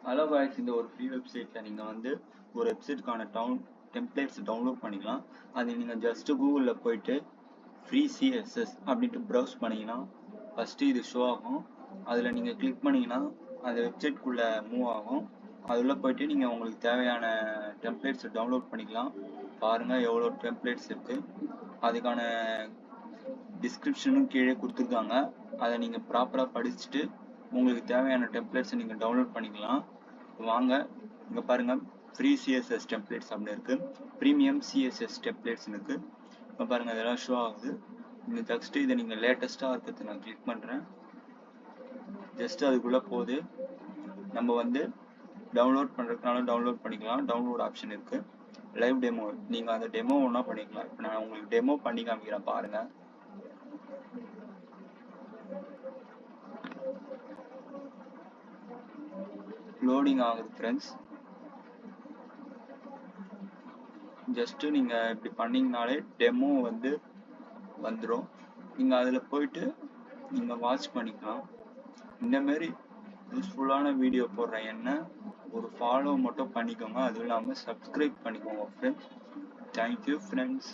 Hello guys, இந்த ஒரு free வெப்சைட்டில் நீங்கள் வந்து ஒரு வெப்சைட்டுக்கான டெம்ப்ளேட்ஸ் டவுன்லோட் பண்ணிக்கலாம். அது நீங்கள் ஜஸ்ட்டு கூகுளில் போயிட்டு ஃப்ரீ சிஎஸ்எஸ் அப்படின்ட்டு ப்ரௌஸ் பண்ணிங்கன்னா ஃபஸ்ட்டு இது ஷோ ஆகும். அதில் நீங்கள் கிளிக் பண்ணிங்கன்னா அந்த வெப்சைட்குள்ளே மூவ் ஆகும். அதில் போயிட்டு நீங்கள் உங்களுக்கு தேவையான டெம்ப்ளேட்ஸை டவுன்லோட் பண்ணிக்கலாம். பாருங்கள் எவ்வளோ டெம்ப்ளேட்ஸ் இருக்குது. அதுக்கான டிஸ்கிரிப்ஷனும் கீழே கொடுத்துருக்காங்க. அதை நீங்கள் ப்ராப்பராக படிச்சுட்டு உங்களுக்கு தேவையான டெம்ப்ளேட்ஸை நீங்கள் டவுன்லோட் பண்ணிக்கலாம். வாங்க, இங்கே பாருங்கள், ஃப்ரீ சிஎஸ்எஸ் டெம்ப்ளேட்ஸ் அப்படின்னு இருக்குது, ப்ரீமியம் சிஎஸ்எஸ் டெம்ப்ளேட்ஸ் இருக்குது. இப்போ பாருங்கள் இதெல்லாம் ஷோ ஆகுது. இந்த ஜஸ்ட்டு இதை நீங்கள் லேட்டஸ்ட்டாக இருக்கிறது நான் கிளிக் பண்ணுறேன். ஜஸ்ட்டு அதுக்குள்ளே போகுது. நம்ம வந்து டவுன்லோட் பண்ணுறதுனால டவுன்லோட் பண்ணிக்கலாம். டவுன்லோட் ஆப்ஷன் இருக்குது. லைவ் டெமோ, நீங்கள் அந்த டெமோ ஒன்றா பண்ணிக்கலாம். இப்போ நான் உங்களுக்கு டெமோ பண்ணி காமிக்கிறேன் பாருங்கள். லோடிங் ஆகுது ஃப்ரெண்ட்ஸ். ஜஸ்ட்டு நீங்கள் இப்படி பண்ணிங்கனாலே டெமோ வந்து வந்துடும். நீங்கள் அதில் போயிட்டு நீங்கள் வாட்ச் பண்ணிக்கலாம். இந்தமாரி யூஸ்ஃபுல்லான வீடியோ போடுறேன். என்ன ஒரு ஃபாலோ மட்டும் பண்ணிக்கோங்க. அதுவும் இல்லாமல் சப்ஸ்கிரைப் பண்ணிக்கோங்க ஃப்ரெண்ட்ஸ். Thank you friends.